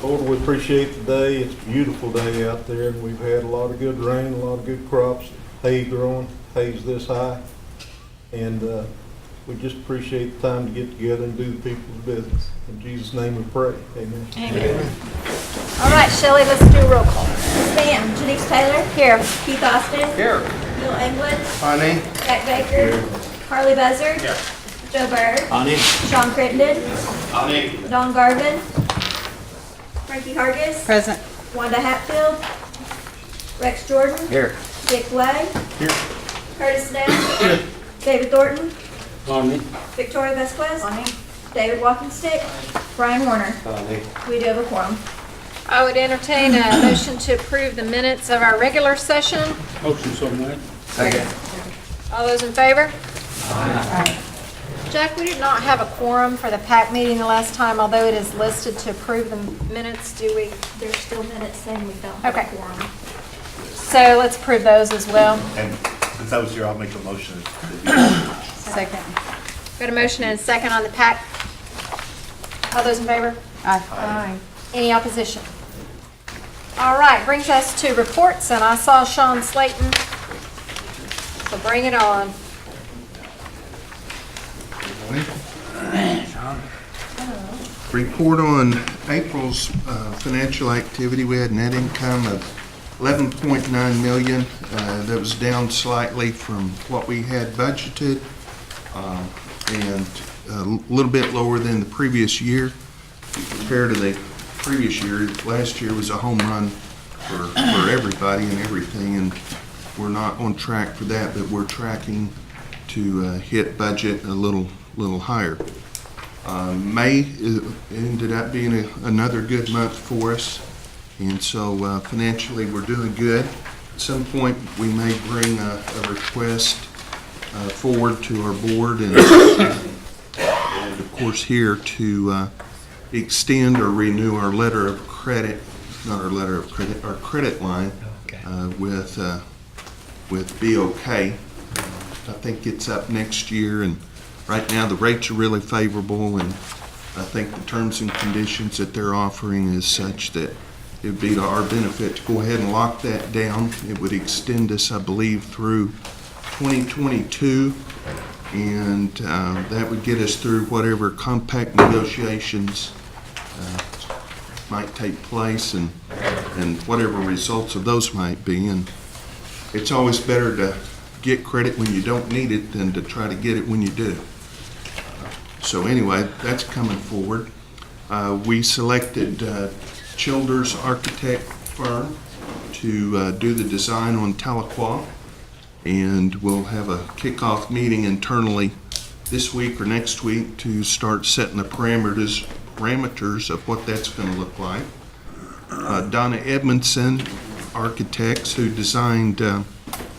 Lord, we appreciate the day. It's a beautiful day out there, and we've had a lot of good rain, a lot of good crops, hay growing, hay's this high. And we just appreciate the time to get together and do the people's business. In Jesus' name we pray. Amen. Amen. All right, Shelley, let's do a roll call. Sam, Janice Taylor. Here. Keith Austin. Here. Bill England. Honey. Jack Baker. Harley Buzzard. Here. Joe Bird. Honey. Sean Crittenden. Honey. Don Garvin. Frankie Hargis. Present. Wanda Hatfield. Rex Jordan. Here. Dick Lay. Here. Curtis Downs. David Thornton. Honey. Victoria Vasquez. David Walkenstick. Brian Warner. Honey. We do have a quorum. I would entertain a motion to approve the minutes of our regular session. Motion so made. Second. All those in favor? Jack, we did not have a quorum for the PAC meeting the last time, although it is listed to approve the minutes. Do we? There's still minutes saying we don't have Okay. a quorum. So let's approve those as well. And since I was here, I'll make a motion. Second. Got a motion and a second on the PAC. All those in favor? Aye. Any opposition? All right, brings us to reports, and I saw Sean Slayton, so bring it on. Report on April's financial activity. We had net income of 11.9 million. That was down slightly from what we had budgeted, and a little bit lower than the previous year. Compared to the previous year, last year was a home run for everybody and everything, and we're not on track for that, but we're tracking to hit budget a little higher. May ended up being another good month for us, and so financially we're doing good. At some point we may bring a request forward to our board and of course here to extend or renew our letter of credit, not our letter of credit, our credit line with BOK. I think it's up next year, and right now the rates are really favorable, and I think the terms and conditions that they're offering is such that it would be to our benefit to go ahead and lock that down. It would extend us, I believe, through 2022, and that would get us through whatever compact negotiations might take place and whatever results of those might be. And it's always better to get credit when you don't need it than to try to get it when you do. So anyway, that's coming forward. We selected Childers Architect firm to do the design on Tahlequah, and we'll have a kickoff meeting internally this week or next week to start setting the parameters of what that's going to look like. Donna Edmondson Architects, who designed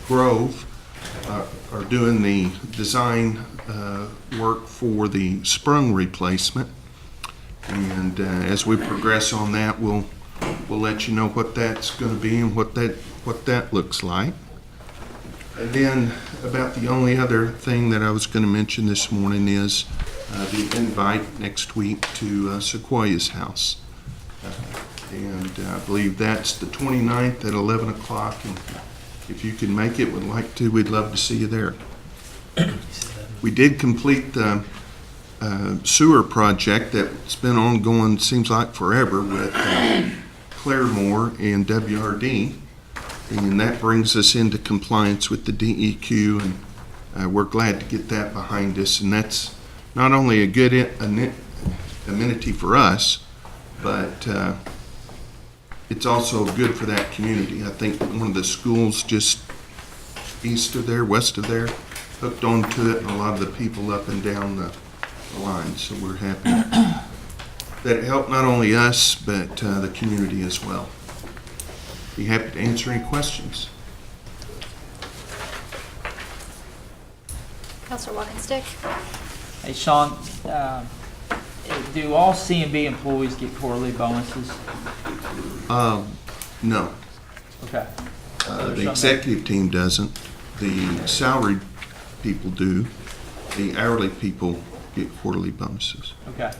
Grove, are doing the design work for the sprung replacement, and as we progress on that, we'll let you know what that's going to be and what that looks like. And then about the only other thing that I was going to mention this morning is the invite next week to Sequoia's house, and I believe that's the 29th at 11 o'clock, and if you can make it, would like to, we'd love to see you there. We did complete the sewer project that's been ongoing, seems like forever, with Claremore and WRD, and that brings us into compliance with the DEQ, and we're glad to get that behind us. And that's not only a good amenity for us, but it's also good for that community. I think one of the schools just east of there, west of there, hooked onto it, and a lot of the people up and down the line. So we're happy that it helped not only us, but the community as well. Be happy to answer any questions. Councilor Walkenstick. Hey, Sean, do all C&B employees get quarterly bonuses? No. Okay. The executive team doesn't. The salaried people do. The hourly people get quarterly bonuses. Okay.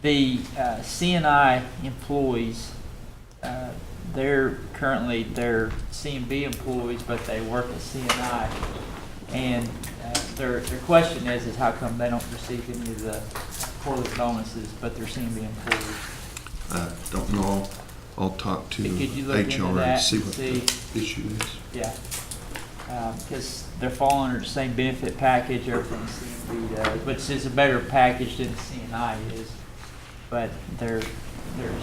The CNI employees, they're C&B employees, but they work at CNI. And their question is how come they don't receive any of the quarterly bonuses, but they're C&B employees? Don't know. I'll talk to Could you look into HR and that see and what see? the issue is. Yeah. Because they're falling under the same benefit package, everything C&B does, which is a better package than CNI is. But they're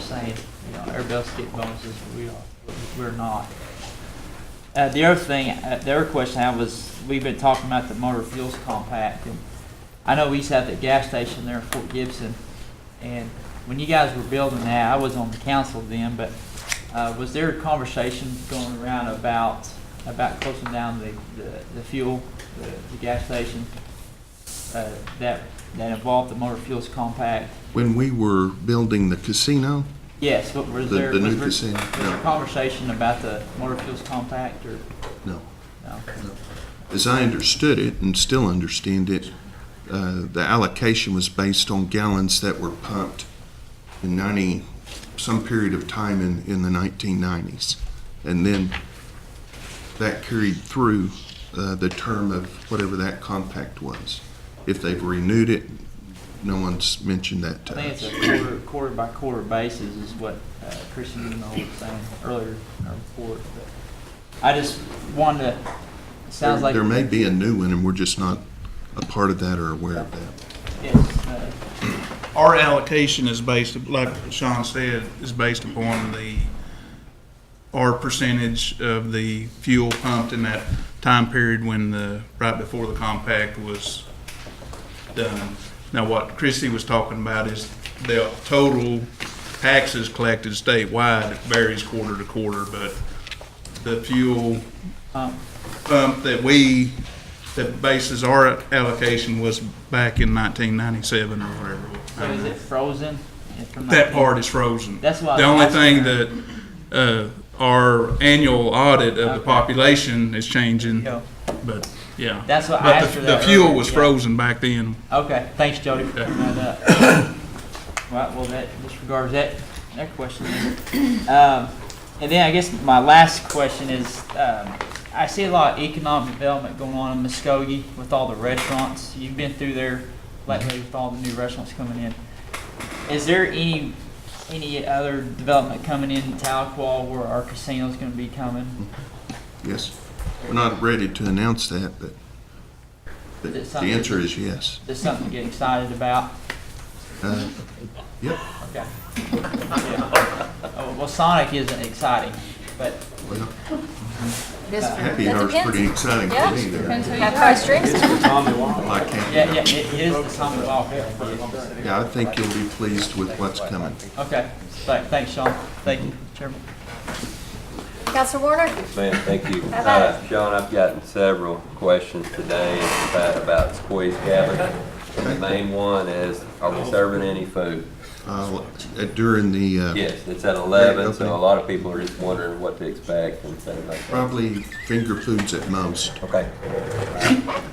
saying, you know, everybody else gets bonuses, we're not. The other thing, the other question I had was, we've been talking about the motor fuels compact, and I know we used to have the gas station there in Fort Gibson, and when you guys were building that, I was on the council then, but was there a conversation going around about closing down the fuel, the gas station that involved the motor fuels compact? When we were building the casino, Yes, but was The there new was there- casino, was there no. a conversation about the motor fuels compact or no. no? As I understood it, and still understand it, the allocation was based on gallons that were pumped in some period of time in the 1990s. And then that carried through the term of whatever that compact was. If they've renewed it, no one's mentioned that to I think it's us. a quarter by quarter basis is what Christian Eno was saying earlier in our report. But I just wanted to, it sounds like. There may be a new one, and we're just not a part of that or aware of that. Yes, Our allocation is based, like Sean said, is based upon our percentage of the fuel pumped in that time period when right before the compact was done. Now, what Chrissy was talking about is the total taxes collected statewide. It varies quarter to quarter, but the fuel pump that bases our allocation was back in 1997 or whatever. so is it frozen? From That part is frozen. That's why The I was only asking thing that our annual audit of the Okay. population is changing, Go. but yeah. That's what I But asked for the that fuel earlier, was yeah. frozen back then. Okay, thanks, Jody, for Okay. bringing that up. Right, well, that disregards that question. And then I guess my last question is, I see a lot of economic development going on in Muskogee with all the restaurants. You've been through there lately with all the new restaurants coming in. Is there any other development coming in Tahlequah where our casino's gonna be coming? Yes. We're not ready to announce that, but Is it the something- answer is yes. Is something to get excited about? Yep. Okay. Yeah. Oh, well, Sonic isn't exciting, but Well, This- happy that hour's depends. pretty exciting Yeah. to me there. Have price drinks? Well, I can't. yeah, it is the Sonic Ball. Yeah, I think you'll be pleased with what's coming. Okay, thanks, Sean. Thank you, Chairman. Counselor Warner? Man, thank you. How about it? Sean, I've gotten several questions today about Squeeze Cabin. And the main one is, are we serving any food? During the, Yes, it's at 11, opening. so a lot of people are just wondering what to expect and things like that. probably finger foods at most, Okay.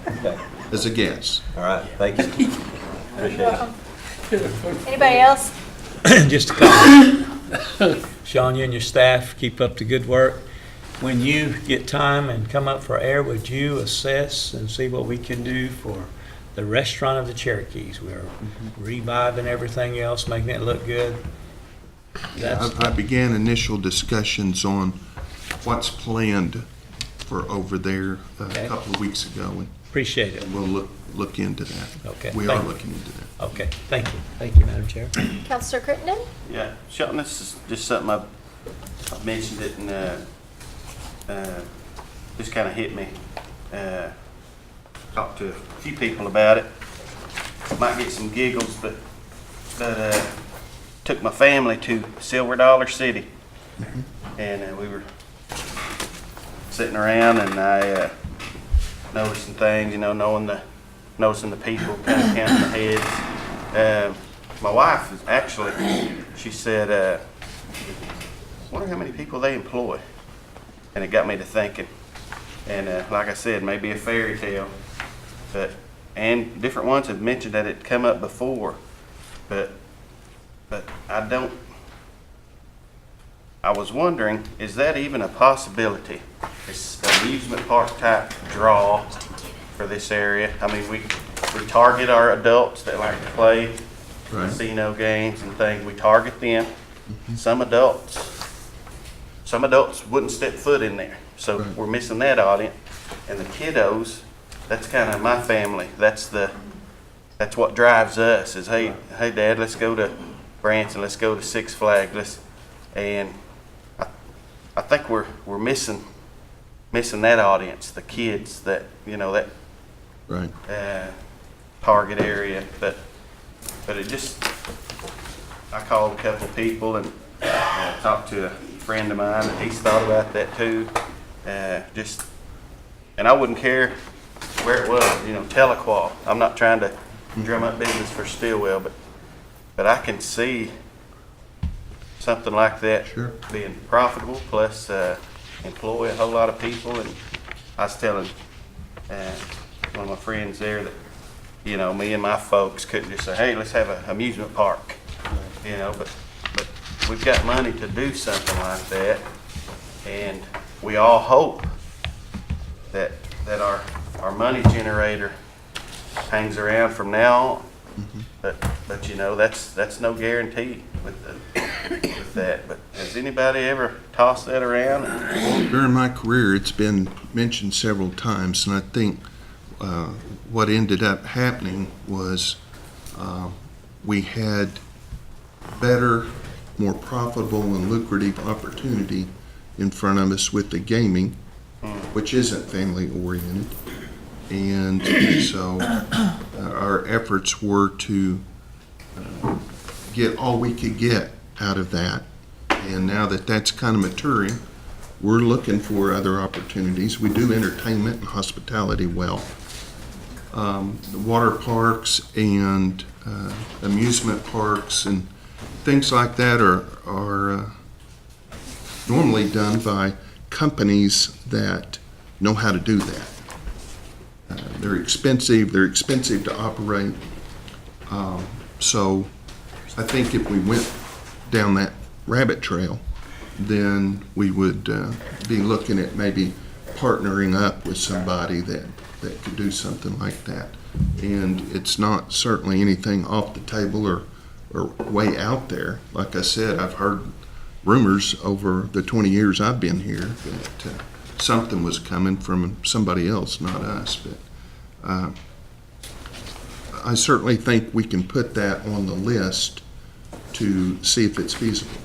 Okay. as a guess. All right, thank you. Appreciate it. Anybody else? Just a comment. Sean, you and your staff keep up the good work. When you get time and come up for air, would you assess and see what we can do for the restaurant of the Cherokees? We're reviving everything else, making it look good. That's, I began initial discussions on what's planned for over there a Okay. couple of weeks ago, and appreciate it. we'll look into that. Okay, We thank are you. looking into that. Okay, thank you. Thank you, Madam Chair. Counselor Crittenden? Yeah, Shelton, this is just something I've mentioned it and just kind of hit me. Talked to a few people about it. Might get some giggles, but took my family to Silver Dollar City, and we were sitting around, and I noticed some things, noticing the people, kind of counting the heads. My wife is actually, she said, wonder how many people they employ. And it got me to thinking. And like I said, maybe a fairy tale, and different ones have mentioned that it come up before. But but I was wondering, is that even a possibility? This amusement park type draw for this area? I mean, we target our adults that like to play Right. casino games and things. We target them. Some adults wouldn't step foot in there. So Right. we're missing that audience. And the kiddos, that's kind of my family. That's what drives us is, hey Dad, let's go to Branson, let's go to Six Flags, and I think we're missing that audience, the kids that, that Right. target area, but it just, I called a couple of people and talked to a friend of mine, and he's thought about that too. And I wouldn't care where it was, Telequal. I'm not trying to drum up business for Stillwell, but I can see something like that Sure. being profitable, plus employ a whole lot of people. And I was telling one of my friends there that, me and my folks couldn't just say, hey, let's have an amusement park, but we've got money to do something like that, and we all hope that our money generator hangs around from now on. But that's no guarantee with that. But has anybody ever tossed that around? During my career, it's been mentioned several times, and I think what ended up happening was we had better, more profitable and lucrative opportunity in front of us with the gaming, which isn't family oriented. And so our efforts were to get all we could get out of that. And now that that's kind of maturing, we're looking for other opportunities. We do entertainment and hospitality well. The water parks and amusement parks and things like that are normally done by companies that know how to do that. They're expensive to operate. So I think if we went down that rabbit trail, then we would be looking at maybe partnering up with somebody that could do something like that. And it's not certainly anything off the table or way out there. Like I said, I've heard rumors over the 20 years I've been here that something was coming from somebody else, not us. But I certainly think we can put that on the list to see if it's feasible.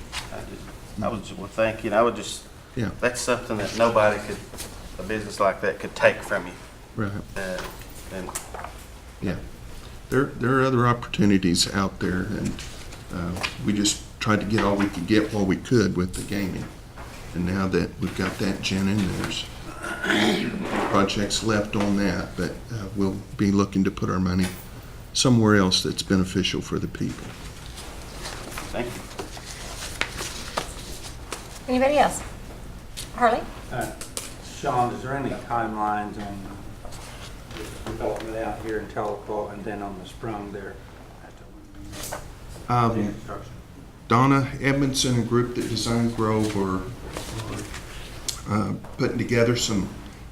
Yeah. That's something that a business like that could take from you. Right. And Yeah. There are other opportunities out there, and we just tried to get all we could get while we could with the gaming. And now that we've got that gin in, there's projects left on that, but we'll be looking to put our money somewhere else that's beneficial for the people. thank you. Anybody else? Harley? Sean, is there any timelines on the development out here in Telequa and then on the Sprung there? The construction. Donna Edmondson, a group that designed Grove, are putting together some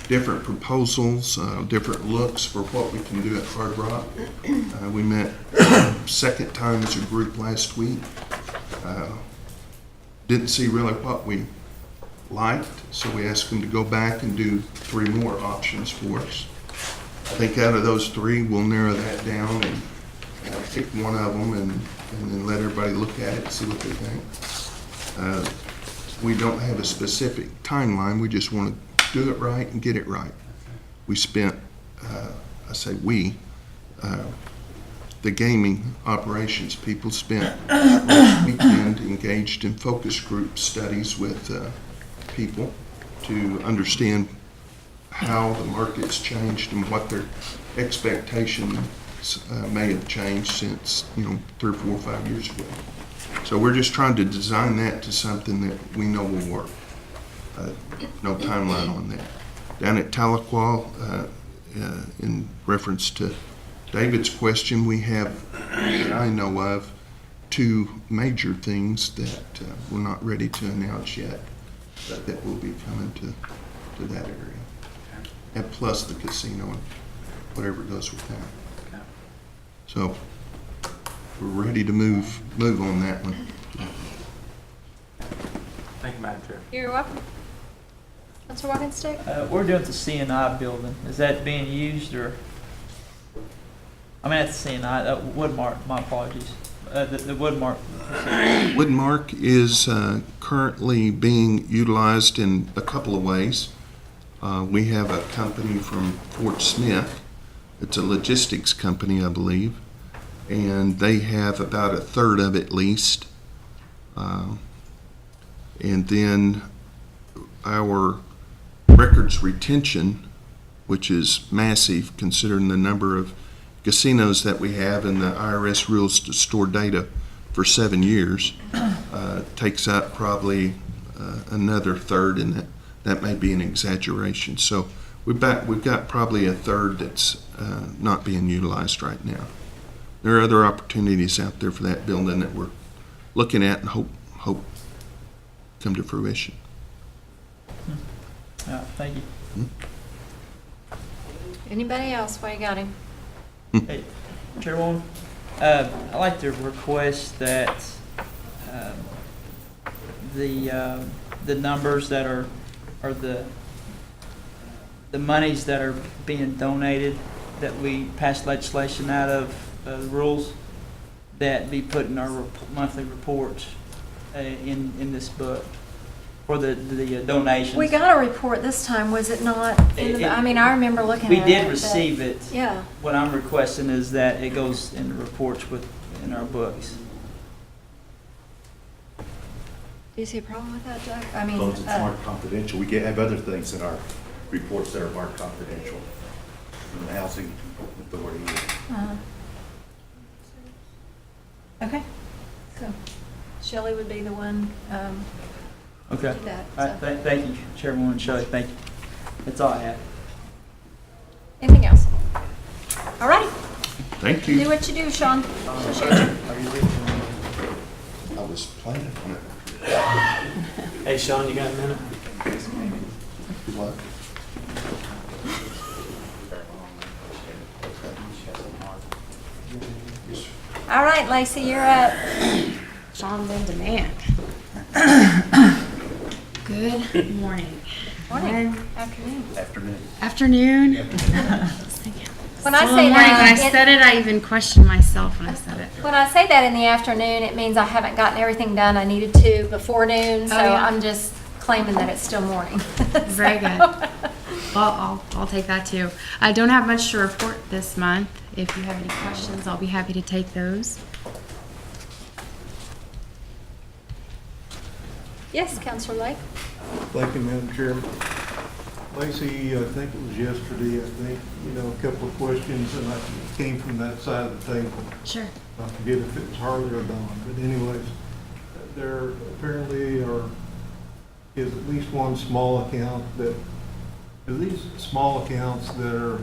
different proposals, different looks for what we can do at Hard Rock. We met second time as a group last week. Didn't see really what we liked, so we asked them to go back and do 3 more options for us. I think out of those 3, we'll narrow that down and pick one of them and then let everybody look at it and see what they think. We don't have a specific timeline. We just want to do it right and get it right. We spent, the gaming operations people spent last weekend engaged in focus group studies with people to understand how the market's changed and what their expectations may have changed since 3, 4, 5 years ago. So we're just trying to design that to something that we know will work. No timeline on that. Down at Tahlequah, in reference to David's question, we have, that I know of, two major things that we're not ready to announce yet, that will be coming to that area. And plus the casino and whatever goes with that. Okay. So we're ready to move on that one. Thank you, Madam Chair. You're welcome. Counselor Walkenstick? We're doing the CNI building. Is that being used or? I mean, that's the CNI, Woodmark, my apologies. The Woodmark. Woodmark is currently being utilized in a couple of ways. We have a company from Fort Smith. It's a logistics company, I believe, and they have about a third of it leased. And then our records retention, which is massive considering the number of casinos that we have and the IRS rules to store data for 7 years, takes up probably another third, and that may be an exaggeration. So we've got probably a third that's not being utilized right now. There are other opportunities out there for that building that we're looking at and hope come to fruition. Thank you. Anybody else? What you got him? Hey, Chairwoman, I'd like to request that the numbers that are the monies that are being donated, that we pass legislation out of the rules, that be put in our monthly reports in this book for the donations. We got a report this time, was it not? I mean, I remember looking at it. We did receive it. Yeah. What I'm requesting is that it goes in the reports in our books. Do you see a problem with that, Doug? I mean, Because it's marked confidential. We have other things in our reports that are marked confidential. And the housing authority. okay. So Shelley would be the one Okay. to do that. All right, So. thank you, Chairwoman Shelley, thank you. That's all I have. Anything else? All right. Thank Do you. what you do, Sean. Appreciate you. I was planning on it. Hey, Sean, you got a minute? What? All right, Lacey, you're up. Sean's in demand. Good morning. Morning. Afternoon. Afternoon. Afternoon? When I Still say morning. When I that, said it, I even questioned myself when I said it. when I say that in the afternoon, it means I haven't gotten everything done I needed to before noon, so yeah. I'm just claiming that it's still morning. Very good. Well, I'll take that too. I don't have much to report this month. If you have any questions, I'll be happy to take those. Yes, Counselor Lake? Thank you, Madam Chairman. Lacey, I think it was yesterday, a couple of questions, and I came from that side of the table. Sure. I forget if it was Harley or Don, but anyways, there apparently is at least one small account do these small accounts that are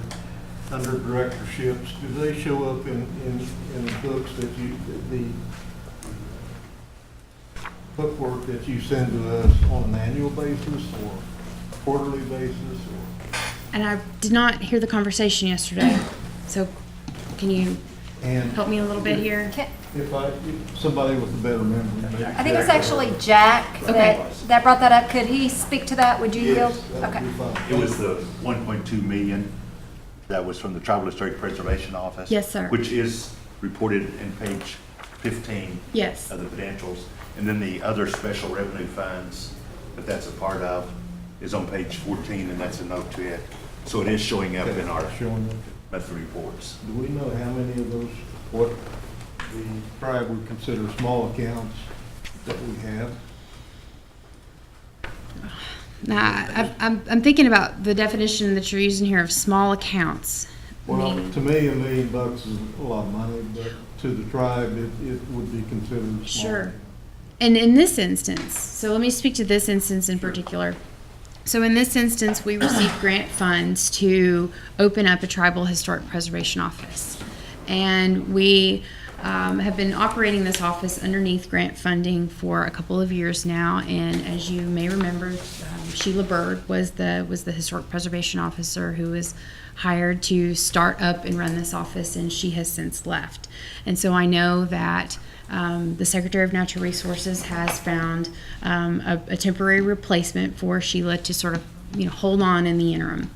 under directorships, do they show up in the books that the bookwork that you send to us on an annual basis or quarterly basis or? And I did not hear the conversation yesterday, so can you And help me a little bit here? if somebody with a better memory. maybe I think it's Jack. actually Jack Okay. that brought that up. Could he speak to that? Would you, Bill? Yes, that Okay. would be fine. It was the 1.2 million that was from the Tribal Historic Preservation Office. Yes, sir. Which is reported in page 15 Yes. of the financials. And then the other special revenue funds that that's a part of is on page 14, and that's a note to it. So it is showing up in our Showing up. monthly reports. Do we know how many of those, what the tribe would consider small accounts that we have? Nah, I'm thinking about the definition that you're using here of small accounts. Well, Meaning- to me, $1 million is a lot of money, but to the tribe, it would be considered small. Sure. And in this instance, so let me speak to this instance in particular. So in this instance, we received grant funds to open up a tribal historic preservation office. And we have been operating this office underneath grant funding for a couple of years now, and as you may remember, Sheila Bird was the Historic Preservation Officer who was hired to start up and run this office, and she has since left. And so I know that the Secretary of Natural Resources has found a temporary replacement for Sheila to sort of hold on in the interim.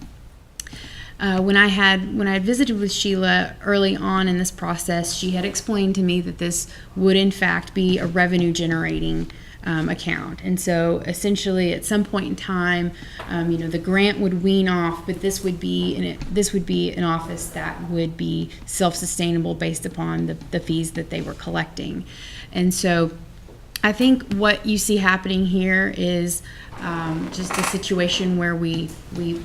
When I had visited with Sheila early on in this process, she had explained to me that this would in fact be a revenue generating account, and so essentially at some point in time, the grant would wean off, but this would be an office that would be self-sustainable based upon the fees that they were collecting. And so I think what you see happening here is just a situation where we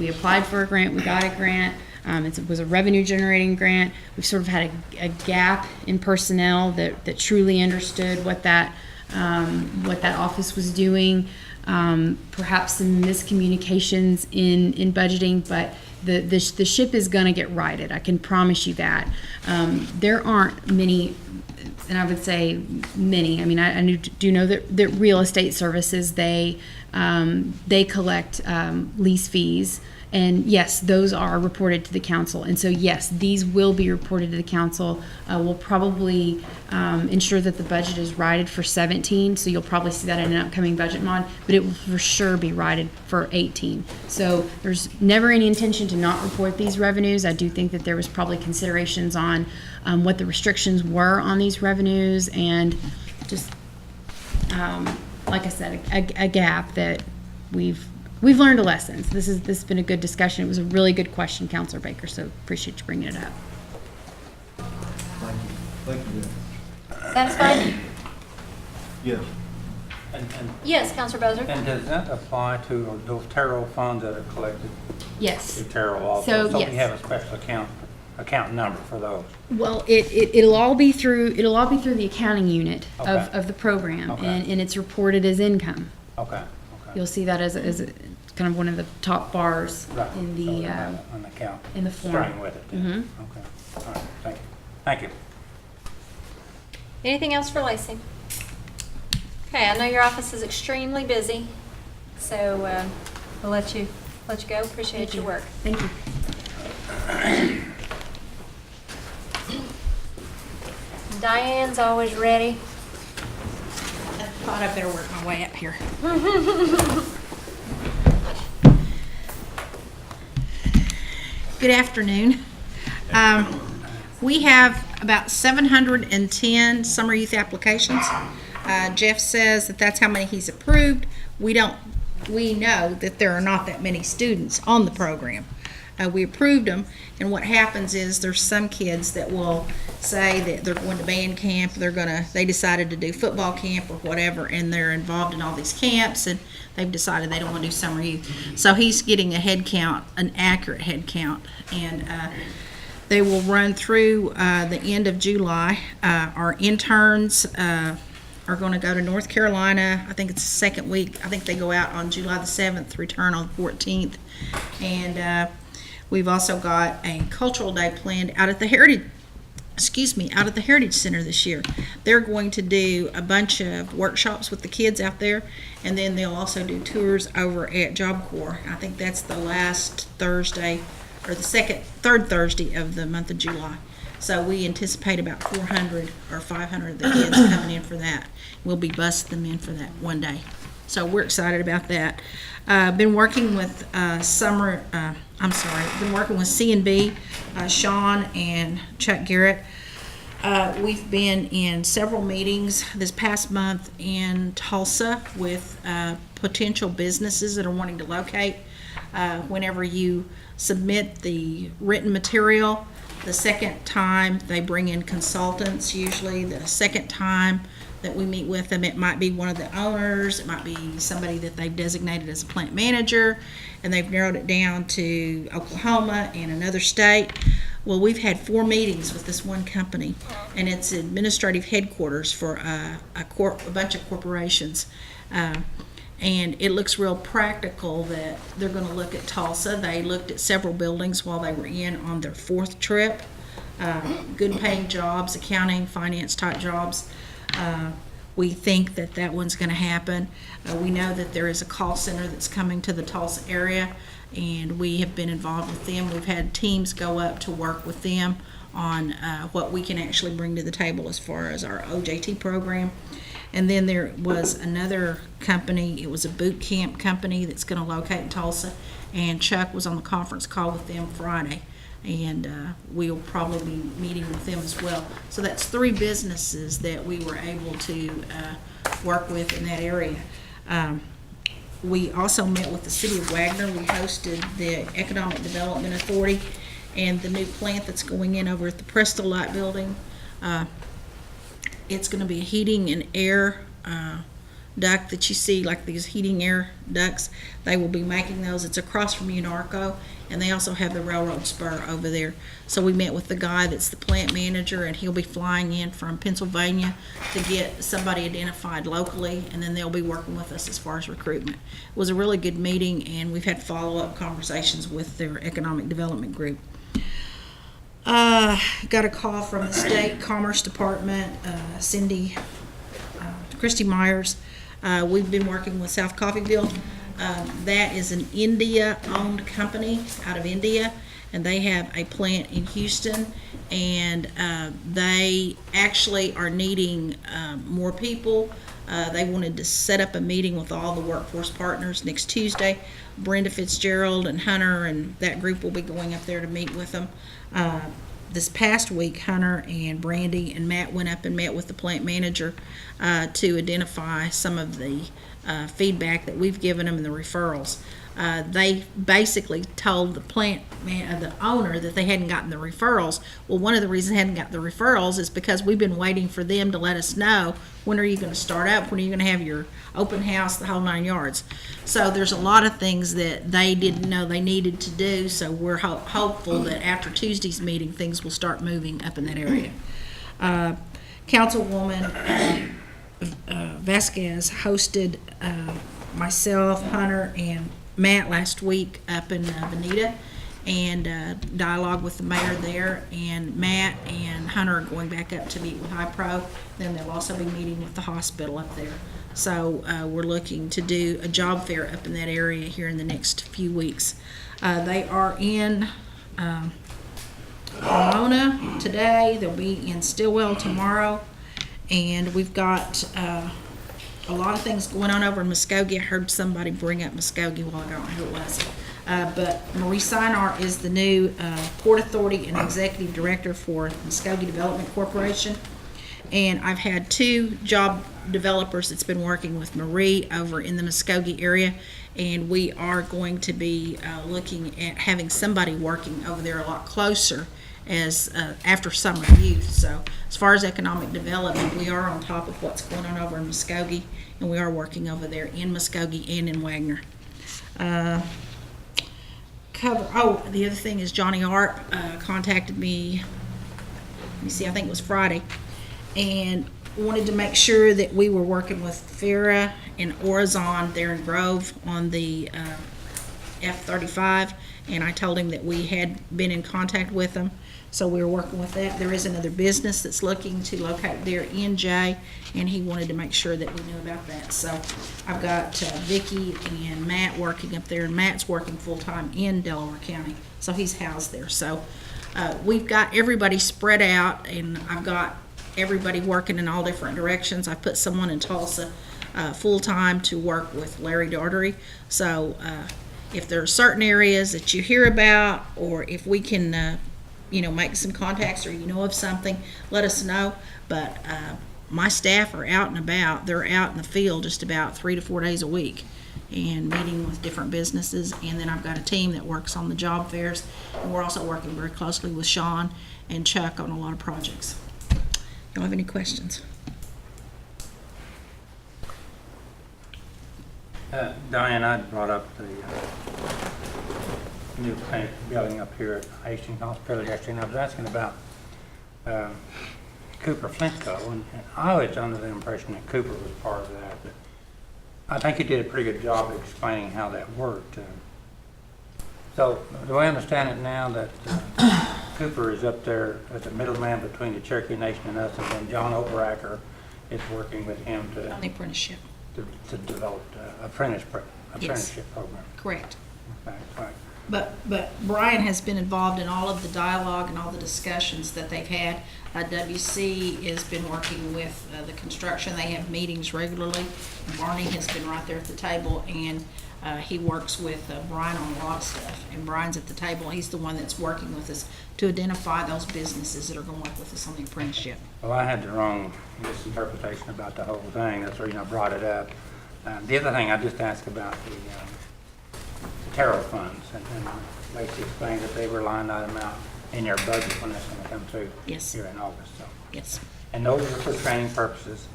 applied for a grant, we got a grant. It was a revenue generating grant. We've sort of had a gap in personnel that truly understood what that office was doing. Perhaps some miscommunications in budgeting, but the ship is going to get righted. I can promise you that. There aren't many, and I would say many. I mean, I do know that Real Estate Services, they collect lease fees. And yes, those are reported to the council. And so yes, these will be reported to the council. We'll probably ensure that the budget is righted for 17. So you'll probably see that in an upcoming budget mod, but it will for sure be righted for 18. So there's never any intention to not report these revenues. I do think that there was probably considerations on what the restrictions were on these revenues, and just, like I said, a gap that we've learned a lesson. So this has been a good discussion. It was a really good question, Councilor Baker, so appreciate you bringing it up. Thank you. Satisfied? Yes. And Yes, Councilor Bozer. and does that apply to those TARO funds that are collected Yes. through TARO also? So, we yes. have a special account number for those? Well, it'll all be through the accounting unit Okay. of the program, Okay. and it's reported as income. Okay. You'll see that as kind of one of the top bars Right. in So the they have an account in the form. string with it. then. Mhm. Okay. All right. Thank you. Thank you. Anything else for Lacey? Okay, I know your office is extremely busy, so we'll let you go. Appreciate your work. Thank you. Diane's always ready. I thought I better work my way up here. Good afternoon. We have about 710 summer youth applications. Jeff says that that's how many he's approved. We know that there are not that many students on the program. We approved them, and what happens is there's some kids that will say that they're going to band camp, they decided to do football camp or whatever, and they're involved in all these camps, and they've decided they don't want to do summer youth. So he's getting a head count, an accurate head count, and they will run through the end of July. Our interns are going to go to North Carolina. I think it's the second week. I think they go out on July the 7th, return on the 14th. And we've also got a cultural day planned out at the Heritage Center this year. They're going to do a bunch of workshops with the kids out there, and then they'll also do tours over at Job Corps. I think that's the last Thursday, or the third Thursday of the month of July. So we anticipate about 400 or 500 of the kids coming in for that. We'll be busing them in for that one day. So we're excited about that. Been working with been working with C&B, Sean and Chuck Garrett. We've been in several meetings this past month in Tulsa with potential businesses that are wanting to locate. Whenever you submit the written material, the second time they bring in consultants. Usually the second time that we meet with them, it might be one of the owners, it might be somebody that they've designated as a plant manager, and they've narrowed it down to Oklahoma and another state. Well, we've had 4 meetings with this one company, and it's administrative headquarters for a bunch of corporations. And it looks real practical that they're going to look at Tulsa. They looked at several buildings while they were on their 4th trip. good paying jobs, accounting, finance type jobs. We think that that one's going to happen. We know that there is a call center that's coming to the Tulsa area, and we have been involved with them. We've had teams go up to work with them on what we can actually bring to the table as far as our OJT program. And then there was another company, it was a boot camp company that's going to locate in Tulsa, and Chuck was on the conference call with them Friday, and we'll probably be meeting with them as well. So that's 3 businesses that we were able to work with in that area. We also met with the City of Wagner. We hosted the Economic Development Authority and the new plant that's going in over at the Preston Light Building. It's going to be a heating and air duct that you see, like these heating air ducts. They will be making those. It's across from Unarco, and they also have the railroad spur over there. So we met with the guy that's the plant manager, and he'll be flying in from Pennsylvania to get somebody identified locally, and then they'll be working with us as far as recruitment. It was a really good meeting, and we've had follow-up conversations with their economic development group. Got a call from the State Commerce Department, Christy Myers. We've been working with South Coffeyville. That is an India-owned company out of India, and they have a plant in Houston, and they actually are needing more people. They wanted to set up a meeting with all the workforce partners next Tuesday. Brenda Fitzgerald and Hunter and that group will be going up there to meet with them. This past week, Hunter and Brandy and Matt went up and met with the plant manager to identify some of the feedback that we've given them and the referrals. They basically told the plant the owner that they hadn't gotten the referrals. Well, one of the reasons they hadn't got the referrals is because we've been waiting for them to let us know, when are you going to start up, when are you going to have your open house, the whole 9 yards. So there's a lot of things that they didn't know they needed to do, so we're hopeful that after Tuesday's meeting, things will start moving up in that area. Councilwoman Vasquez hosted myself, Hunter, and Matt last week up in Bonita, and dialogue with the mayor there, and Matt and Hunter are going back up to meet with High Pro. Then they'll also be meeting with the hospital up there. So we're looking to do a job fair up in that area here in the next few weeks. They are in Pomona today. They'll be in Stillwell tomorrow, and we've got a lot of things going on over in Muskogee. I heard somebody bring up Muskogee while ago. I don't know who it was. But Marie Sinar is the new Port Authority and Executive Director for Muskogee Development Corporation. And I've had 2 job developers that's been working with Marie over in the Muskogee area. And we are going to be looking at having somebody working over there a lot closer as after summer youth. So as far as economic development, we are on top of what's going on over in Muskogee, and we are working over there in Muskogee and in Wagner. The other thing is Johnny Arp contacted me, let me see, I think it was Friday, and wanted to make sure that we were working with Farah and Orizon there in Grove on the F-35, and I told him that we had been in contact with them, so we were working with that. There is another business that's looking to locate there in Jay, and he wanted to make sure that we knew about that. So I've got Vicki and Matt working up there, and Matt's working full-time in Delaware County, so he's housed there. So we've got everybody spread out, and I've got everybody working in all different directions. I put someone in Tulsa full-time to work with Larry Daugherty. So if there are certain areas that you hear about, or if we can make some contacts, or of something, let us know. But my staff are out and about. They're out in the field just about 3 to 4 days a week and meeting with different businesses. And then I've got a team that works on the job fairs, and we're also working very closely with Sean and Chuck on a lot of projects. Y'all have any questions? Diane, I brought up the new clinic building up here at Hastings Hospital yesterday, and I was asking about Cooper Flintco, and I was under the impression that Cooper was part of that, but I think he did a pretty good job of explaining how that worked. So do I understand it now that Cooper is up there as a middleman between the Cherokee Nation and us, and then John Overacker is working with him On the apprenticeship, to develop the apprenticeship program. correct. Okay, right. But Brian has been involved in all of the dialogue and all the discussions that they've had. WC has been working with the construction. They have meetings regularly. Barney has been right there at the table, and he works with Brian on a lot of stuff. And Brian's at the table. He's the one that's working with us to identify those businesses that are going to work with us on the apprenticeship. Well, I had the wrong misinterpretation about the whole thing. That's the reason I brought it up. The other thing, I just asked about the tariff funds, and basically explained that they were line item out in your budget when that's going to come through Yes. here in August. So. Yes. And those are for training purposes.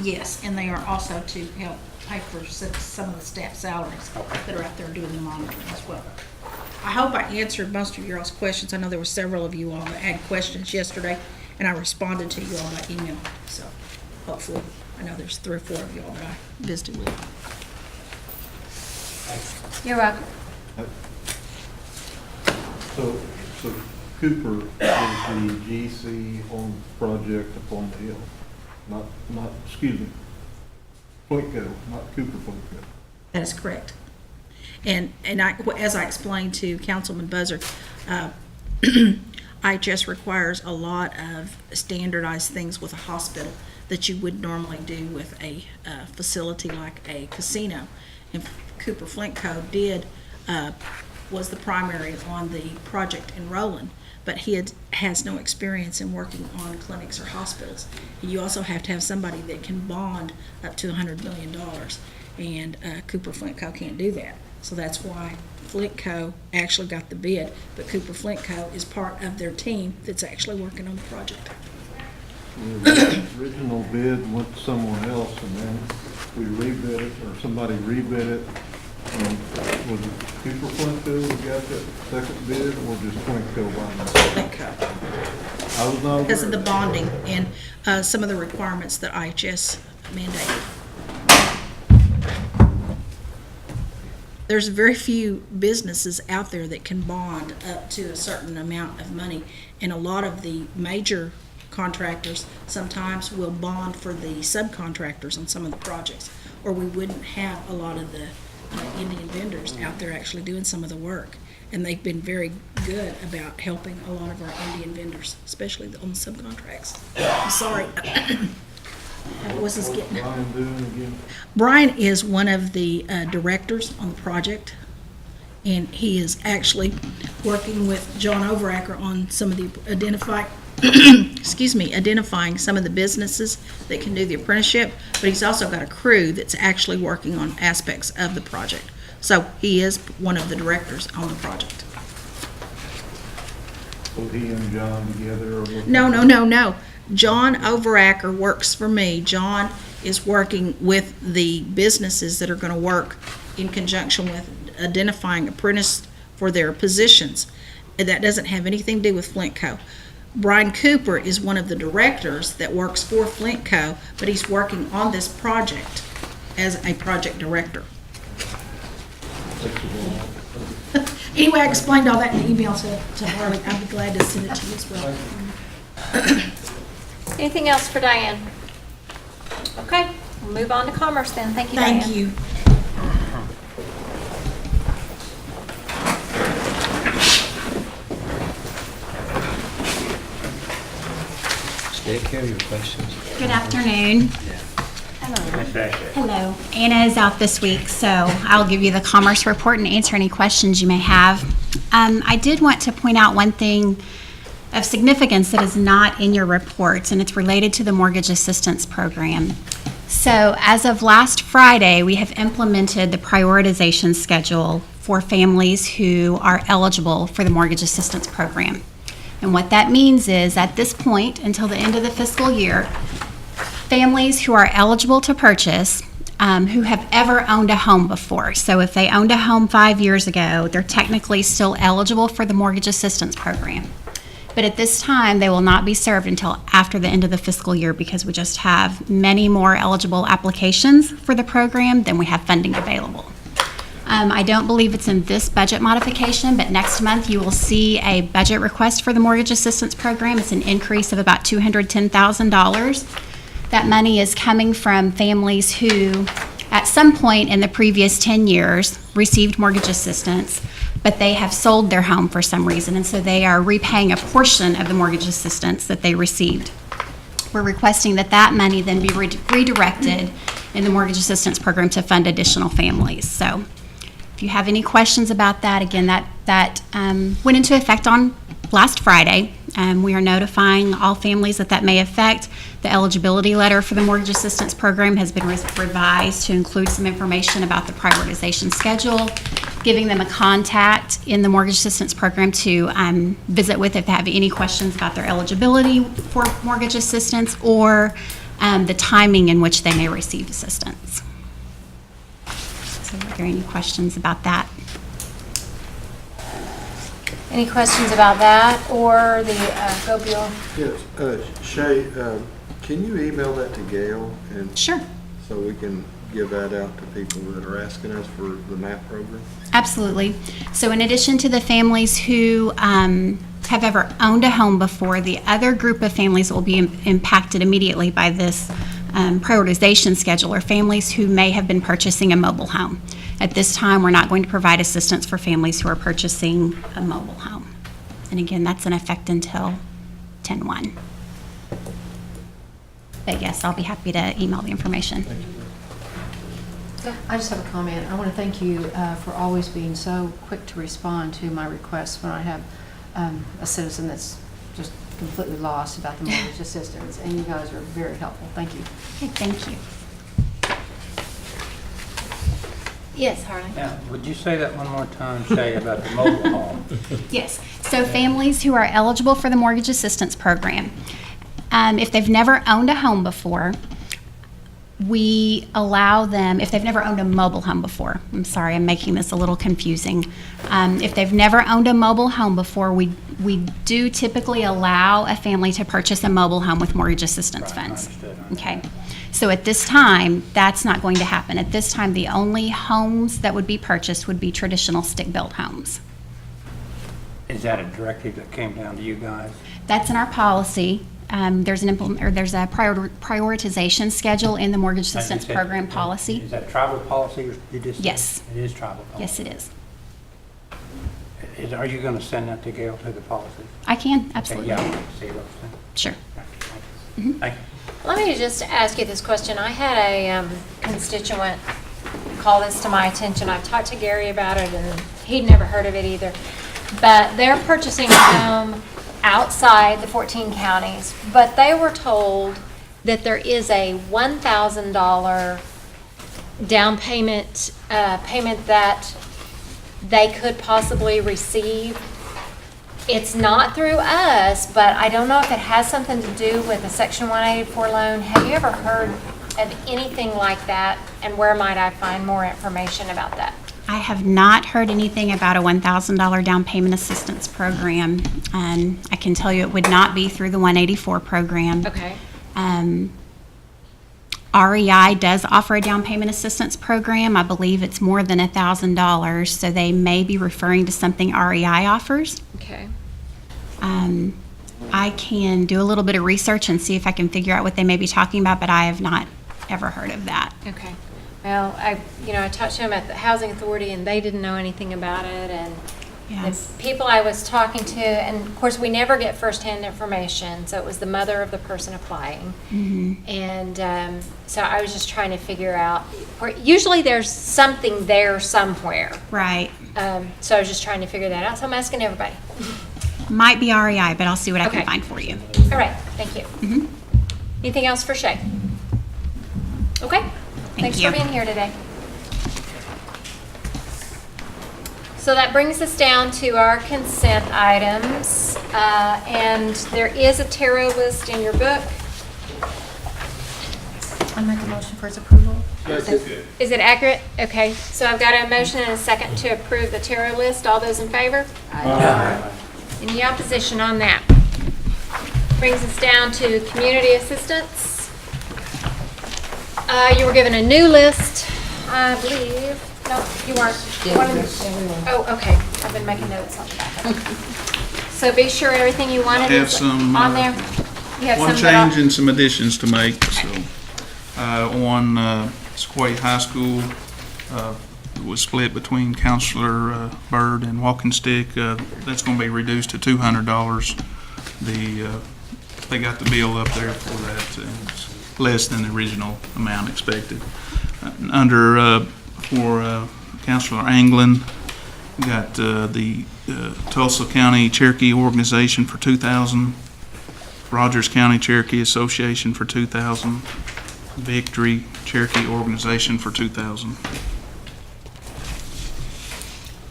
Yes, and they are also to help pay for some of the staff salaries Okay. that are out there doing the monitoring as well. I hope I answered most of your all's questions. I know there were several of you all that had questions yesterday, and I responded to you all by email. So hopefully, I know there's 3 or 4 of you all that I visited with. You're welcome. So Cooper is the GC on the project up on the hill, not, excuse me, Flintco, not Cooper Flintco. That is correct. And as I explained to Councilman Buzzard, IHS requires a lot of standardized things with a hospital that you would normally do with a facility like a casino. And Cooper Flintco was the primary on the project in Roland, but he has no experience in working on clinics or hospitals. You also have to have somebody that can bond up to $100 million, and Cooper Flintco can't do that. So that's why Flintco actually got the bid, but Cooper Flintco is part of their team that's actually working on the project. The original bid went to someone else, and then we rebid it, or somebody rebid it. Was it Cooper Flintco who got that second bid, or just Flintco by themselves? Flintco. I was not aware Because of the that. bonding and some of the requirements that IHS mandated. There's very few businesses out there that can bond up to a certain amount of money, and a lot of the major contractors sometimes will bond for the subcontractors on some of the projects, or we wouldn't have a lot of the Indian vendors out there actually doing some of the work. And they've been very good about helping a lot of our Indian vendors, especially on the subcontracts. I'm sorry. What's this What's getting? Brian doing again? Brian is one of the directors on the project, and he is actually working with John Overacker on some of the identifying some of the businesses that can do the apprenticeship, but he's also got a crew that's actually working on aspects of the project. So he is one of the directors on the project. So he and John together? Or what? No. John Overacker works for me. John is working with the businesses that are going to work in conjunction with identifying apprentices for their positions. And that doesn't have anything to do with Flintco. Brian Cooper is one of the directors that works for Flintco, but he's working on this project as a project director. Anyway, I explained all that in the email to Harley. I'd be glad to send it to you as well. Anything else for Diane? Okay, we'll move on to commerce then. Thank you, Diane. Thank you. Take care of your questions. Good afternoon. Hello. Anna is out this week, so I'll give you the commerce report and answer any questions you may have. I did want to point out one thing of significance that is not in your report, and it's related to the Mortgage Assistance Program. So as of last Friday, we have implemented the prioritization schedule for families who are eligible for the Mortgage Assistance Program. And what that means is, at this point, until the end of the fiscal year, families who are eligible to purchase, who have ever owned a home before. So if they owned a home 5 years ago, they're technically still eligible for the Mortgage Assistance Program. But at this time, they will not be served until after the end of the fiscal year, because we just have many more eligible applications for the program than we have funding available. I don't believe it's in this budget modification, but next month you will see a budget request for the mortgage assistance program. It's an increase of about $210,000. That money is coming from families who, at some point in the previous 10 years, received mortgage assistance, but they have sold their home for some reason, and so they are repaying a portion of the mortgage assistance that they received. We're requesting that that money then be redirected in the mortgage assistance program to fund additional families. So if you have any questions about that, again, that went into effect on last Friday. We are notifying all families that may affect. The eligibility letter for the mortgage assistance program has been revised to include some information about the prioritization schedule, giving them a contact in the mortgage assistance program to visit with if they have any questions about their eligibility for mortgage assistance or the timing in which they may receive assistance. So are there any questions about that? Any questions about that or the go Bill? Yes, Shay, can you email that to Gail and Sure. so we can give that out to people that are asking us for the MAP program? Absolutely. So in addition to the families who have ever owned a home before, the other group of families that will be impacted immediately by this prioritization schedule are families who may have been purchasing a mobile home. At this time, we're not going to provide assistance for families who are purchasing a mobile home. And again, that's in effect until 10/1. But yes, I'll be happy to email the information. I just have a comment. I want to thank you for always being so quick to respond to my requests when I have a citizen that's just completely lost about the mortgage assistance, and you guys are very helpful. Thank you. Okay, thank you. Yes, Harley. Now, would you say that one more time, Shay, about the mobile home? Yes. So families who are eligible for the mortgage assistance program, if they've never owned a home before, we allow them, if they've never owned a mobile home before, I'm sorry, I'm making this a little confusing. If they've never owned a mobile home before, we do typically allow a family to purchase a mobile home with mortgage assistance funds. Understood. Okay. So at this time, that's not going to happen. At this time, the only homes that would be purchased would be traditional stick-built homes. Is that a directive that came down to you guys? That's in our policy. There's a prioritization schedule in the mortgage assistance You said- program policy. Is that tribal policy or you just? Yes. It is tribal policy? Yes, it is. Are you going to send that to Gail to the policy? I can, Okay, absolutely. yeah, I'd like to see those things. Sure. Thank you. Let me just ask you this question. I had a constituent call this to my attention. I've talked to Gary about it, and he'd never heard of it either. But they're purchasing a home outside the 14 counties, but they were told that there is a $1,000 down payment that they could possibly receive. It's not through us, but I don't know if it has something to do with a Section 184 loan. Have you ever heard of anything like that? And where might I find more information about that? I have not heard anything about a $1,000 down payment assistance program. I can tell you it would not be through the 184 program. Okay. REI does offer a down payment assistance program. I believe it's more than $1,000, so they may be referring to something REI offers. Okay. I can do a little bit of research and see if I can figure out what they may be talking about, but I have not ever heard of that. Okay. Well, I talked to them at the Housing Authority, and they didn't know anything about it, and Yes. the people I was talking to, and of course, we never get firsthand information, so it was the mother of the person applying. And so I was just trying to figure out, usually there's something there somewhere. Right. So I was just trying to figure that out, so I'm asking everybody. Might be REI, but I'll see what I can Okay. find for you. All right, thank you. Anything else for Shay? Okay. Thanks you. for being here today. So that brings us down to our consent items, and there is a tarot list in your book. I make a motion for its approval. Is it accurate? Okay, so I've got a motion and a second to approve the tarot list. All those in favor? Any opposition on that? Brings us down to community assistance. You were given a new list, I believe. No, you weren't. Oh, okay. I've been making notes on the back. So be sure everything you wanted Have is some, on there. You have One some that change and some additions to make, so, on Sequoia High School, it was split between Counselor Byrd and Walking Stick. That's gonna be reduced to $200. They got the bill up there for that, and it's less than the original amount expected. For Counselor Anglin, we got the Tulsa County Cherokee Organization for $2,000, Rogers County Cherokee Association for $2,000, Victory Cherokee Organization for $2,000.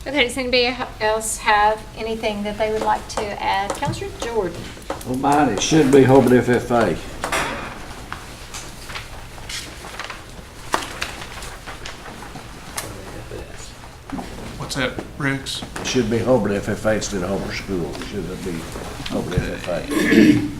Okay, does anybody else have anything that they would like to add? Counselor Jordan? Well, mine, it should be Hobart FFA. What's that, Rex? It should be Hobart FFA instead of Hobart School. Should it be Hobart FFA?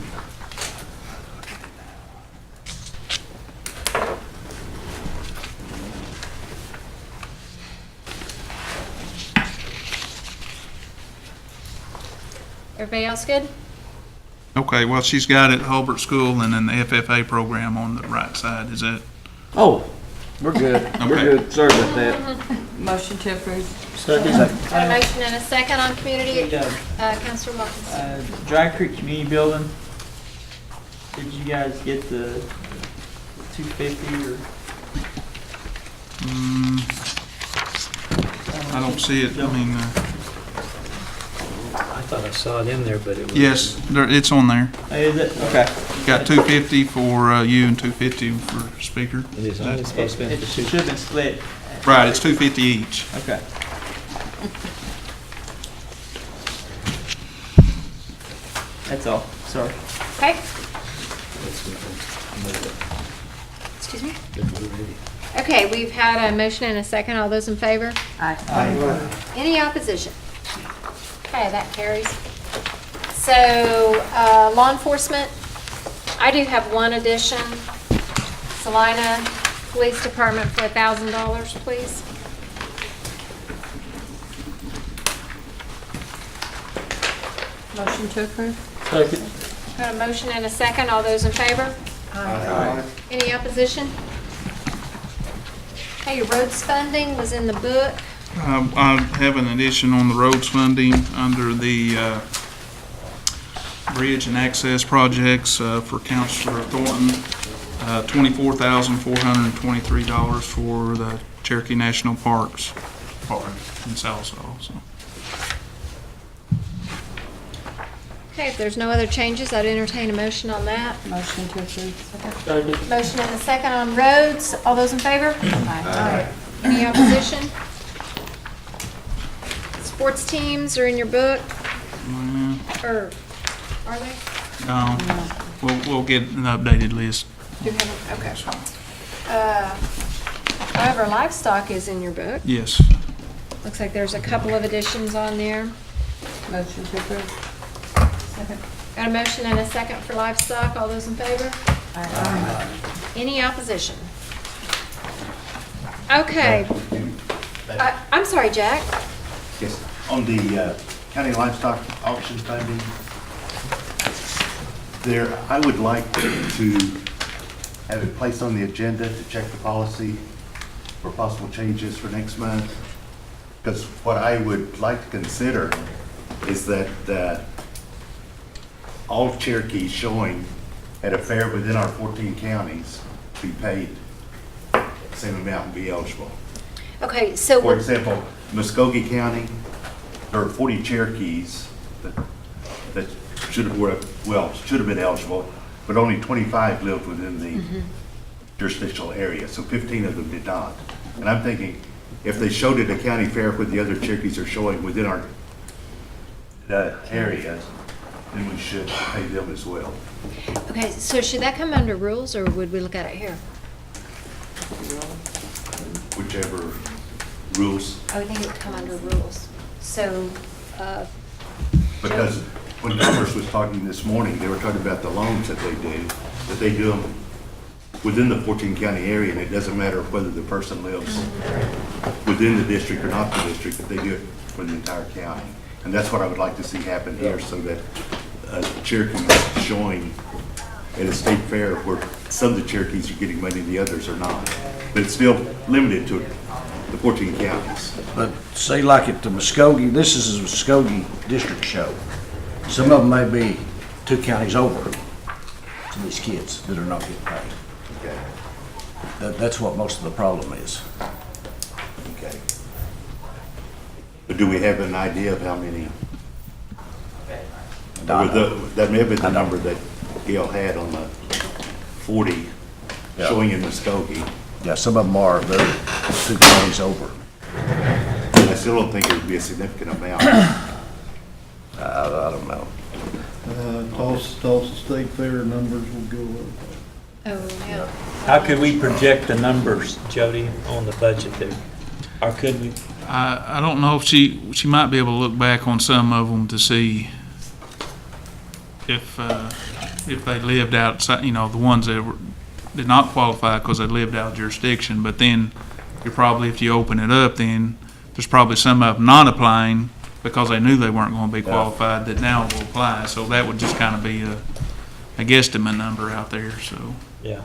Everybody else good? Okay, well, she's got it, Hobart School, and then the FFA program on the right side, is that? Oh, we're good. We're Okay. good. Sorry about that. Motion to approve. Second. Got a motion and a second on community, Counselor Wilkins. Dry Creek Community Building, did you guys get the 250 or? I don't see it, I mean, I thought I saw it in there, but it was. yes, it's on there. Is it? Okay. Got 250 for you and 250 for speaker. It is only supposed to be It for should two. have been split. Right, it's 250 each. Okay. That's all, sorry. Okay, excuse me? Okay, we've had a motion and a second. All those in favor? Aye. Any opposition? Okay, that carries. So, law enforcement, I do have one addition. Salina Police Department for $1,000, please. Motion to approve. Second. Got a motion and a second. All those in favor? Any opposition? Okay, your roads funding was in the book. I have an addition on the roads funding under the bridge and access projects for Councilor Thornton, $24,423 for the Cherokee National Parks part in Sallisaw. So. Okay, if there's no other changes, I'd entertain a motion on that. Motion to approve. Second. Motion and a second on roads. All those in favor? Aye. Any opposition? Sports teams are in your book, or are they? No, we'll get an updated list. Do you have, okay. However, livestock is in your book. Yes. Looks like there's a couple of additions on there. Motion to approve. Second. Got a motion and a second for livestock. All those in favor? Aye. Any opposition? Okay. I'm sorry, Jack. Yes, on the county livestock auction funding, there, I would like to have it placed on the agenda to check the policy for possible changes for next month. Because what I would like to consider is that all Cherokees showing at a fair within our 14 counties be paid the same amount and be eligible. Okay, so. For example, Muskogee County, there are 40 Cherokees that should have been eligible, but only 25 lived within the jurisdictional area, so 15 of them did not. And I'm thinking, if they showed at a county fair where the other Cherokees are showing within our areas, then we should pay them as well. Okay, so should that come under rules, or would we look at it here? Whichever rules, I would think it would come under rules. So, because when Commerce was talking this morning, they were talking about the loans that they do them within the 14-county area, and it doesn't matter whether the person lives within the district or not the district, that they do it for the entire county. And that's what I would like to see happen here, so that Cherokee is showing at a state fair where some of the Cherokees are getting money and the others are not. But it's still limited to the 14 counties. But say like at the Muskogee, this is a Muskogee district show. Some of them may be 2 counties over to these kids that are not getting paid. Okay. That's what most of the problem is. Okay. But do we have an idea of how many? That may have been the number that Gail had on the 40 Yeah. showing in Muskogee. Yeah, some of them are, they're 2 counties over. And I still don't think it would be a significant amount. I don't know. Tulsa State Fair numbers will go up. Oh, yeah. How could we project the numbers, Jody, on the budget there? Or could we? I don't know if she might be able to look back on some of them to see if they lived outside, the ones that did not qualify because they lived out of jurisdiction. But then you're probably, if you open it up, then there's probably some of them not applying because they knew they weren't going to be qualified that now will apply. So that would just kind of be a guesstimate number out there, so. Yeah.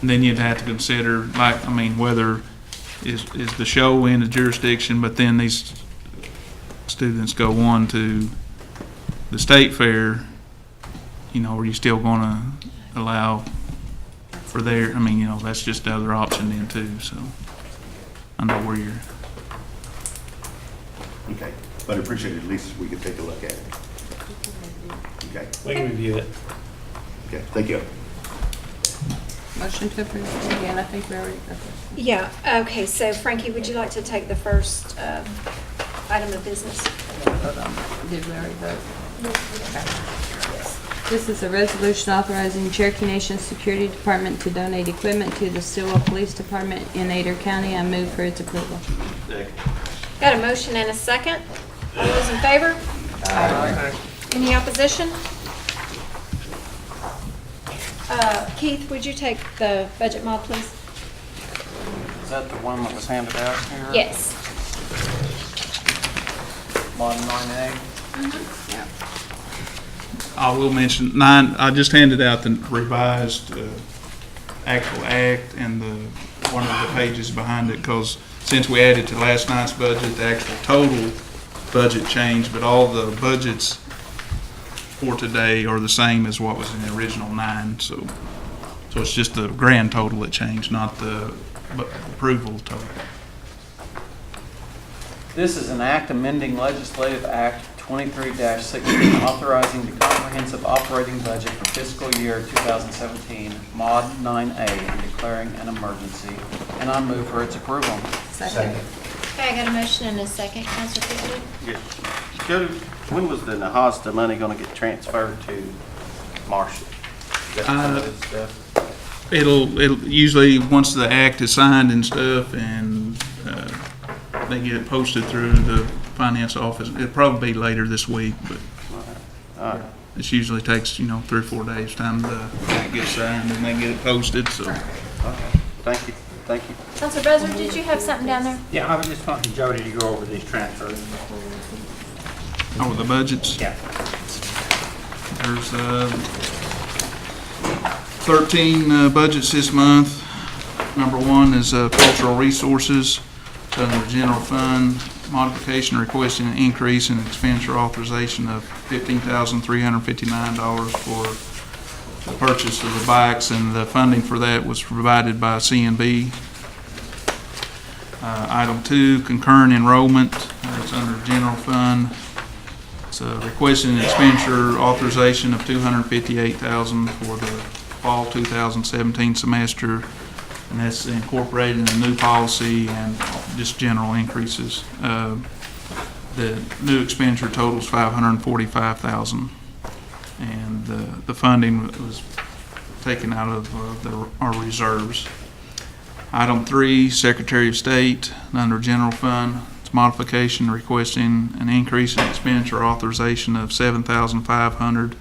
And then you'd have to consider, whether is the show in the jurisdiction, but then these students go on to the state fair, are you still going to allow for their, that's just the other option then too, so I know where you're. Okay, but I appreciate it, at least we could take a look at it. Okay, We can review it. okay, thank you. Motion to approve again, I think we already got this. Yeah, okay, so Frankie, would you like to take the first item of business? Did we already vote? This is a resolution authorizing Cherokee Nation Security Department to donate equipment to the Stillwell Police Department in Adair County. I move for its approval. Got a motion and a second. All those in favor? Aye. Any opposition? Keith, would you take the budget mod, please? Is that the one that was handed out here? Yes. Mod 9A? I will mention I just handed out the revised actual act and one of the pages behind it, because since we added to last night's budget, the actual total budget changed, but all the budgets for today are the same as what was in the original 9, so it's just the grand total that changed, not the approval total. This is an act amending legislative act 23-16, authorizing the comprehensive operating budget for fiscal year 2017, Mod 9A, and declaring an emergency. And I move for its approval. Second. Okay, I got a motion and a second. Counselor Fielding? Yeah. Jody, when was the Nahasta money gonna get transferred to Marshall? Is that some of this stuff? It'll usually, once the act is signed and stuff, and they get it posted through the finance office, it'll probably be later this week, but All right. it usually takes, 3 or 4 days time the act gets signed and they get it posted, so. Okay. Thank you. Thank you. Counselor Breslin, did you have something down there? Yeah, I was just wanting Jody to go over these transfers. Over the budgets. Yeah. There's 13 budgets this month. Number 1 is cultural resources. It's under the general fund. Modification requesting an increase in expenditure authorization of $15,359 for the purchase of the bikes, and the funding for that was provided by CNB. Item 2, concurrent enrollment. It's under general fund. It's requesting an expenditure authorization of $258,000 for the fall 2017 semester, and that's incorporated in the new policy and just general increases. The new expenditure totals $545,000, and the funding was taken out of our reserves. Item 3, Secretary of State, under general fund. It's modification requesting an increase in expenditure authorization of $7,500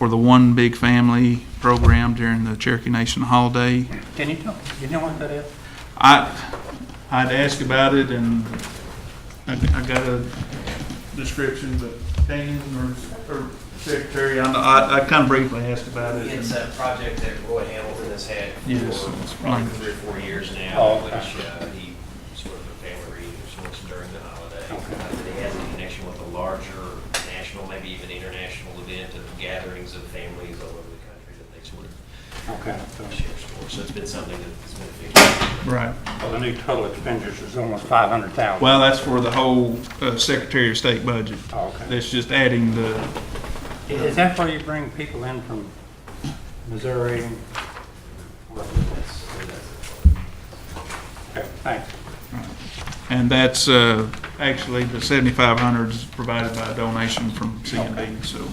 for the One Big Family program during the Cherokee Nation holiday. Can you tell, you know what that is? I'd ask about it, and I got a description, but Kane or Secretary, I kind of briefly asked about it. It's a project that Roy Hamilton has had Yes, for it's probably fine. 3 or 4 years now, Oh, which okay. he sort of a family resource during the holiday. Okay. That he has a connection with a larger national, maybe even international event of gatherings of families all over the country that they sort of Okay. share stories. So it's been something that's been a big. Right. Well, the new total expenditures is almost 500,000. Well, that's for the whole Secretary of State budget. Oh, okay. That's just adding the, Is that where you bring people in from Missouri? Okay, thanks. and that's actually the 7,500 is provided by a donation from CND, so.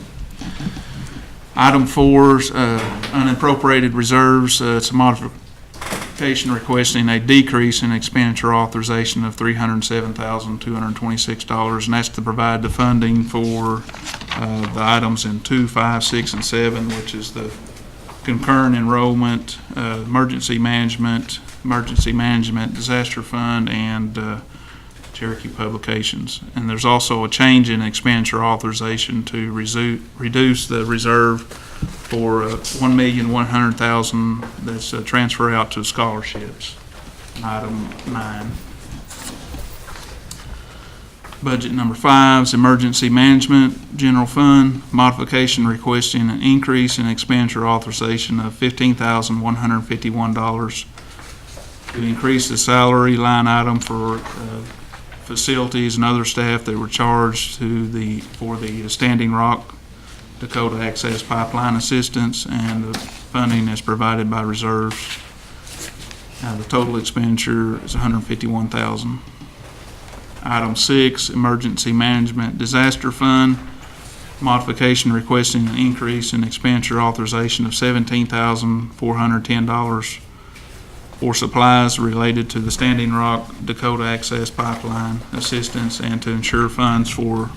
Item 4 is unappropriated reserves. It's a modification requesting a decrease in expenditure authorization of $307,226, and that's to provide the funding for the items in 2, 5, 6, and 7, which is the concurrent enrollment, emergency management, disaster fund, and Cherokee publications. And there's also a change in expenditure authorization to reduce the reserve for $1,100,000 that's a transfer out to scholarships. Item 9. Budget number 5 is emergency management, general fund, modification requesting an increase in expenditure authorization of $15,151 to increase the salary line item for facilities and other staff that were charged for the Standing Rock Dakota Access Pipeline Assistance, and the funding is provided by reserves. The total expenditure is $151,000. Item 6, emergency management disaster fund, modification requesting an increase in expenditure authorization of $17,410 for supplies related to the Standing Rock Dakota Access Pipeline Assistance and to ensure funds for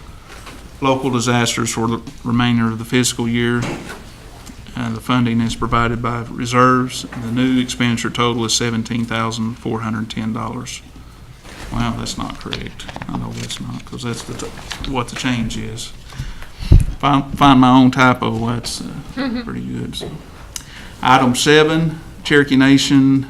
local disasters for the remainder of the fiscal year. The funding is provided by reserves. The new expenditure total is $17,410. Well, that's not correct. I know that's not, because that's what the change is. Find my own typo, that's pretty good. So. Item 7, Cherokee Nation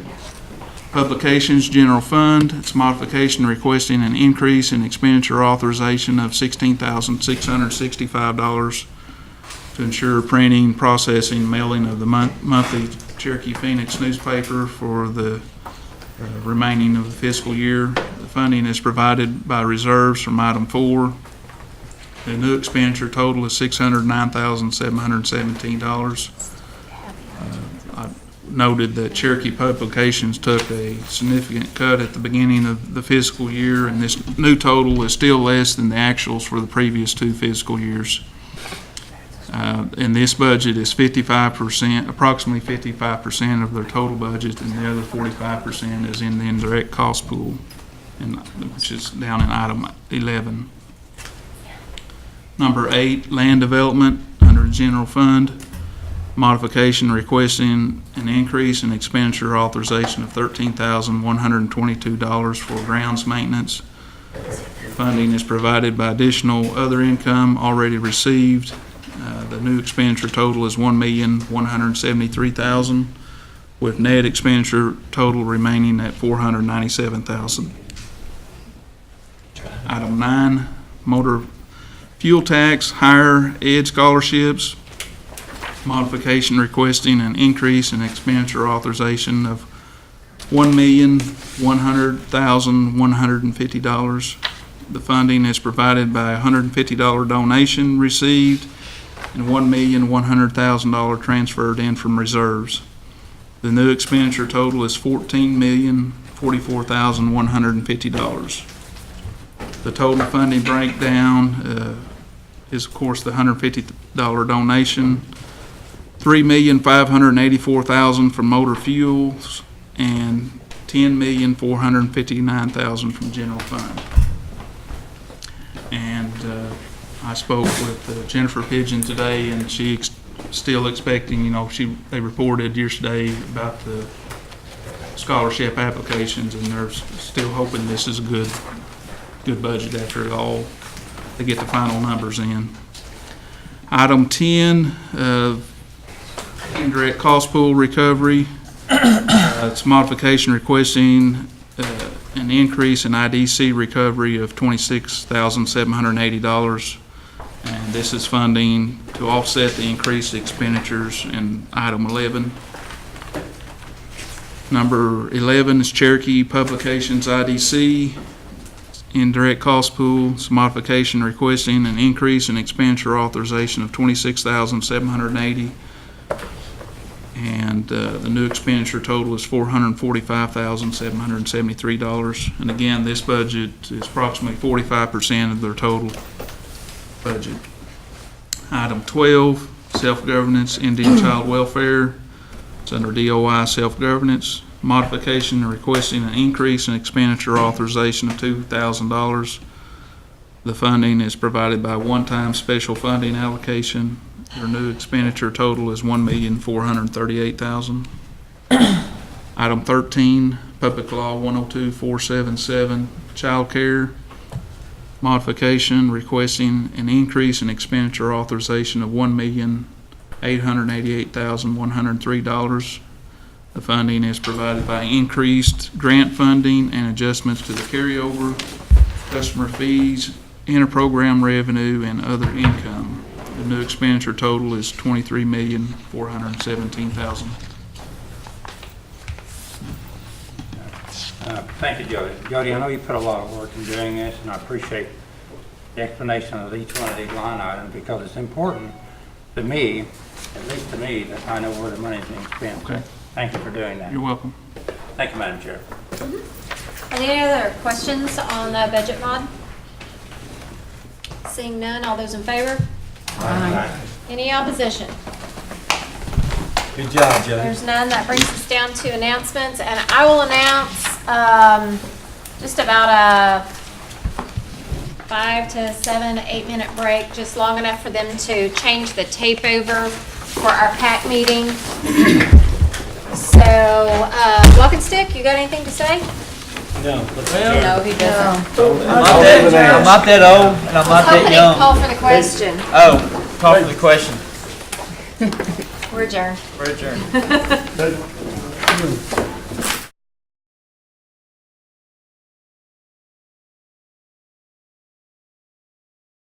Publications General Fund. It's modification requesting an increase in expenditure authorization of $16,665 to ensure printing, processing, mailing of the monthly Cherokee Phoenix newspaper for the remaining of the fiscal year. The funding is provided by reserves from item 4. The new expenditure total is $609,717. I noted that Cherokee Publications took a significant cut at the beginning of the fiscal year, and this new total is still less than the actuals for the previous 2 fiscal years. And this budget is 55%, approximately 55% of their total budget, and the other 45% is in the indirect cost pool, which is down in item 11. Number 8, land development under general fund. Modification requesting an increase in expenditure authorization of $13,122 for grounds maintenance. Funding is provided by additional other income already received. The new expenditure total is $1,173,000, with net expenditure total remaining at $497,000. Item 9, motor fuel tax, higher ed scholarships. Modification requesting an increase in expenditure authorization of $1,100,150. The funding is provided by a $150 donation received and $1,100,000 transferred in from reserves. The new expenditure total is $14,044,150. The total funding breakdown is, of course, the $150 donation, $3,584,000 from motor fuels, and $10,459,000 from general fund. And I spoke with Jennifer Pigeon today, and she still expecting, they reported yesterday about the scholarship applications, and they're still hoping this is a good budget after it all. They get the final numbers in. Item 10, indirect cost pool recovery. It's modification requesting an increase in IDC recovery of $26,780. And this is funding to offset the increased expenditures in item 11. Number 11 is Cherokee Publications IDC. Indirect cost pool, it's modification requesting an increase in expenditure authorization of $26,780. And the new expenditure total is $445,773. And again, this budget is approximately 45% of their total budget. Item 12, self-governance, Indian child welfare. It's under DOI self-governance. Modification requesting an increase in expenditure authorization of $2,000. The funding is provided by one-time special funding allocation. Their new expenditure total is $1,438,000. Item 13, Public Law 102477, child care. Modification requesting an increase in expenditure authorization of $1,888,103. The funding is provided by increased grant funding and adjustments to the carryover, customer fees, inter-program revenue, and other income. The new expenditure total is $23,417,000. Thank you, Jody. Jody, I know you put a lot of work in doing this, and I appreciate the explanation of each one of these line items, because it's important to me, at least to me, that I know where the money is being spent. Okay. Thank you for doing that. You're welcome. Thank you, Madam Chair. Are there any other questions on the budget mod? Seeing none, all those in favor? Aye. Any opposition? Good job, Jody. There's none. That brings us down to announcements, and I will announce just about a 5 to 7 to 8 minute break, just long enough for them to change the tape over for our PAC meeting. So, Walking Stick, you got anything to say? No. No, he doesn't. I'm not that old, and I'm not that Somebody young. call for the question. Oh, call for the question. We're adjourned. We're adjourned.